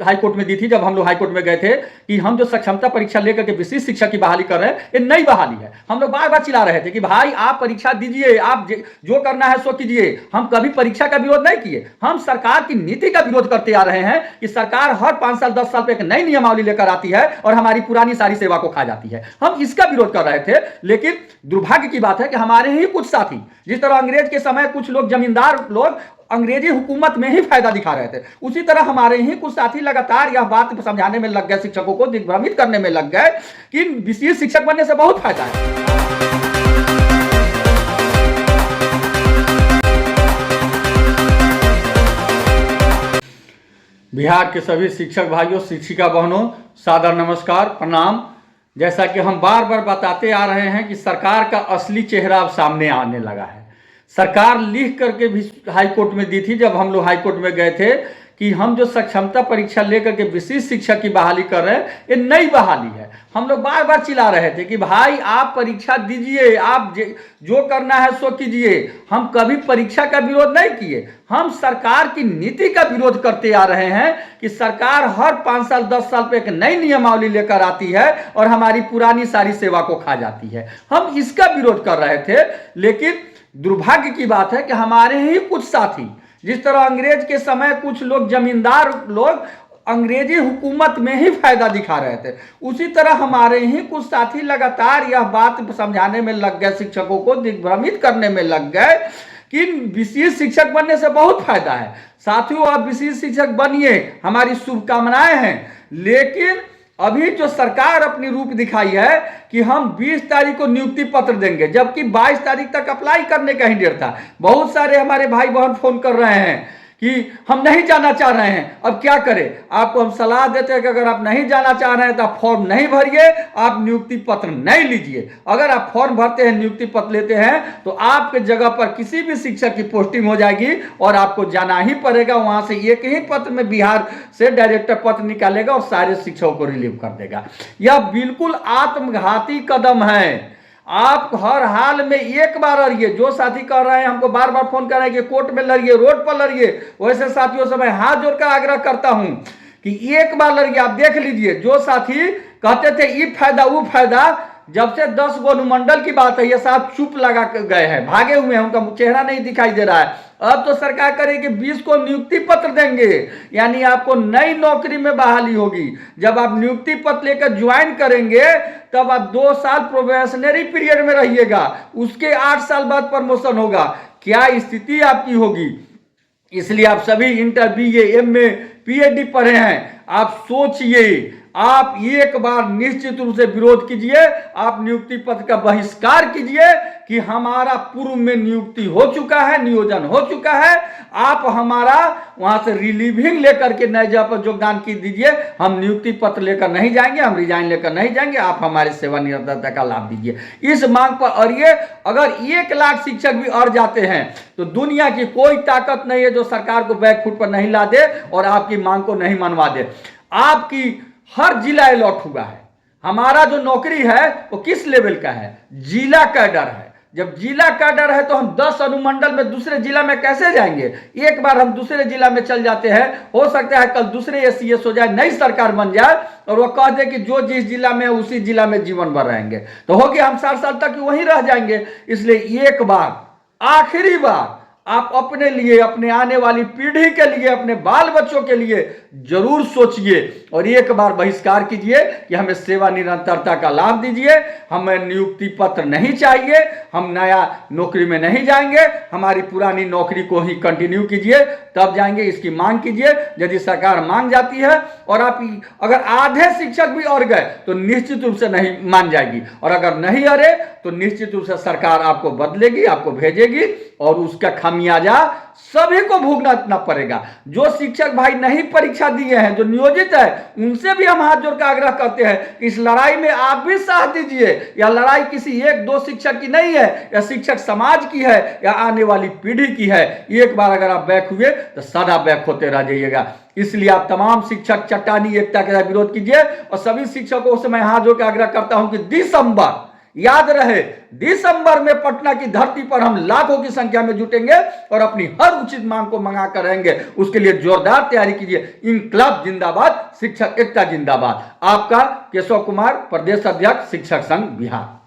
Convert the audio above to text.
High court में दी थी जब हम लोग हाई कोर्ट में गए थे कि हम जो सक्षमता परीक्षा लेकर के विशिष्ट शिक्षक की बहाली कर रहे हैं, ये नई बहाली है। हम लोग बार बार चिल्ला रहे थे कि भाई आप परीक्षा दीजिए, आप जो करना है सो कीजिए। हम कभी परीक्षा का विरोध नहीं किए, हम सरकार की नीति का विरोध करते आ रहे हैं कि सरकार हर 5 साल 10 साल पे एक नई नियमावली लेकर आती है और हमारी पुरानी सारी सेवा को खा जाती है। हम इसका विरोध कर रहे थे। लेकिन दुर्भाग्य की बात है कि हमारे ही कुछ साथी, जिस तरह अंग्रेज के समय कुछ लोग जमींदार लोग अंग्रेजी हुकूमत में ही फायदा दिखा रहे थे, उसी तरह हमारे ही कुछ साथी लगातार यह बात समझाने में लग गए, शिक्षकों को दिग्भ्रमित करने में लग गए कि विशेष शिक्षक बनने से बहुत फायदा है। बिहार के सभी शिक्षक भाइयों, शिक्षिका बहनों, सादर नमस्कार, प्रणाम। जैसा कि हम बार बार बताते आ रहे हैं कि सरकार का असली चेहरा अब सामने आने लगा है। सरकार लिख करके भी हाई कोर्ट में दी थी जब हम लोग हाई कोर्ट में गए थे कि हम जो सक्षमता परीक्षा लेकर के विशिष्ट शिक्षक की बहाली कर रहे हैं, ये नई बहाली है। हम लोग बार बार चिल्ला रहे थे कि भाई आप परीक्षा दीजिए, आप जो करना है सो कीजिए। हम कभी परीक्षा का विरोध नहीं किए, हम सरकार की नीति का विरोध करते आ रहे हैं कि सरकार हर 5 साल 10 साल पे एक नई नियमावली लेकर आती है और हमारी पुरानी सारी सेवा को खा जाती है। हम इसका विरोध कर रहे थे। लेकिन दुर्भाग्य की बात है कि हमारे ही कुछ साथी, जिस तरह अंग्रेज के समय कुछ लोग जमींदार लोग अंग्रेजी हुकूमत में ही फायदा दिखा रहे थे, उसी तरह हमारे ही कुछ साथी लगातार यह बात समझाने में लग गए, शिक्षकों को दिग्भ्रमित करने में लग गए कि विशेष शिक्षक बनने से बहुत फायदा है। साथियों, आप विशेष शिक्षक बनिए, हमारी शुभकामनाएं हैं। लेकिन अभी जो सरकार अपनी रूप दिखाई है कि हम 20 तारीख को नियुक्ति पत्र देंगे, जबकि 22 तारीख तक अप्लाई करने का ही डेट था। बहुत सारे हमारे भाई बहन फोन कर रहे हैं कि हम नहीं जाना चाह रहे हैं, अब क्या करें। आपको हम सलाह देते हैं कि अगर आप नहीं जाना चाह रहे हैं तो आप फॉर्म नहीं भरिए, आप नियुक्ति पत्र नहीं लीजिए। अगर आप फॉर्म भरते हैं, नियुक्ति पत्र लेते हैं, तो आपके जगह पर किसी भी शिक्षक की पोस्टिंग हो जाएगी और आपको जाना ही पड़ेगा। वहां से एक ही पत्र में बिहार से डायरेक्टर पत्र निकालेगा और सारे शिक्षकों को रिलीव कर देगा। यह बिल्कुल आत्मघाती कदम है। आप हर हाल में एक बार लड़िए। जो साथी कह रहे हैं, हमको बार बार फोन कर रहे हैं कि कोर्ट में लड़िए, रोड पर लड़िए, वैसे साथियों से मैं हाथ जोड़कर आग्रह करता हूं कि एक बार लड़िए। आप देख लीजिए, जो साथी कहते थे ये फायदा वो फायदा, जब से 10 गो अनुमंडल की बात है, ये साथ चुप लगा गए हैं, भागे हुए हैं, उनका चेहरा नहीं दिखाई दे रहा है। अब तो सरकार करेगी 20 को नियुक्ति पत्र देंगे, यानी आपको नई नौकरी में बहाली होगी। जब आप नियुक्ति पत्र लेकर ज्वाइन करेंगे, तब आप 2 साल प्रोबेशनरी पीरियड में रहिएगा, उसके 8 साल बाद प्रमोशन होगा। क्या स्थिति आपकी होगी। इसलिए आप सभी इंटर, BA, MA, PhD पढ़े हैं, आप सोचिए। आप एक बार निश्चित रूप से विरोध कीजिए, आप नियुक्ति पत्र का बहिष्कार कीजिए कि हमारा पूर्व में नियुक्ति हो चुका है, नियोजन हो चुका है। आप हमारा वहां से रिलीविंग लेकर के नए जगह पर योगदान की दीजिए। हम नियुक्ति पत्र लेकर नहीं जाएंगे, हम रिजाइन लेकर नहीं जाएंगे, आप हमारे सेवानिवृत्ता का लाभ दीजिए। इस मांग पर अड़िए। अगर 1 लाख शिक्षक भी अड़ जाते हैं तो दुनिया की कोई ताकत नहीं है जो सरकार को बैकफुट पर नहीं ला दे और आपकी मांग को नहीं मनवा दे। आपकी हर जिला अलॉट हुआ है। हमारा जो नौकरी है वो किस लेवल का है, जिला कैडर है। जब जिला कैडर है तो हम 10 अनुमंडल में दूसरे जिला में कैसे जाएंगे। एक बार हम दूसरे जिला में चल जाते हैं, हो सकता है कल दूसरे SCS हो जाए, नई सरकार बन जाए और वो कह दे कि जो जिस जिला में है उसी जिला में जीवन भर रहेंगे, तो हो गया, हम 60 साल तक वहीं रह जाएंगे। इसलिए एक बार, आखिरी बार आप अपने लिए, अपने आने वाली पीढ़ी के लिए, अपने बाल बच्चों के लिए जरूर सोचिए और एक बार बहिष्कार कीजिए कि हमें सेवा निरंतरता का लाभ दीजिए। हमें नियुक्ति पत्र नहीं चाहिए, हम नया नौकरी में नहीं जाएंगे, हमारी पुरानी नौकरी को ही कंटिन्यू कीजिए, तब जाएंगे। इसकी मांग कीजिए। यदि सरकार मांग जाती है और आप अगर आधे शिक्षक भी अड़ गए तो निश्चित रूप से नहीं मान जाएगी, और अगर नहीं अड़े तो निश्चित रूप से सरकार आपको बदलेगी, आपको भेजेगी और उसका खामियाजा सभी को भुगतना पड़ेगा। जो शिक्षक भाई नहीं परीक्षा दिए हैं, जो नियोजित है, उनसे भी हम हाथ जोड़कर आग्रह करते हैं, इस लड़ाई में आप भी साथ दीजिए। यह लड़ाई किसी 1-2 शिक्षक की नहीं है, यह शिक्षक समाज की है, या आने वाली पीढ़ी की है। एक बार अगर आप बैक हुए तो सदा बैक होते रह जाइएगा। इसलिए आप तमाम शिक्षक चट्टानी एकता के साथ विरोध कीजिए और सभी शिक्षकों से मैं हाथ जोड़कर आग्रह करता हूं कि दिसंबर याद रहे, दिसंबर में पटना की धरती पर हम लाखों की संख्या में जुटेंगे और अपनी हर उचित मांग को मंगा कर रहेंगे। उसके लिए जोरदार तैयारी कीजिए। इंकलाब जिंदाबाद, शिक्षक एकता जिंदाबाद। आपका केशव कुमार, प्रदेश अध्यक्ष शिक्षक संघ बिहार।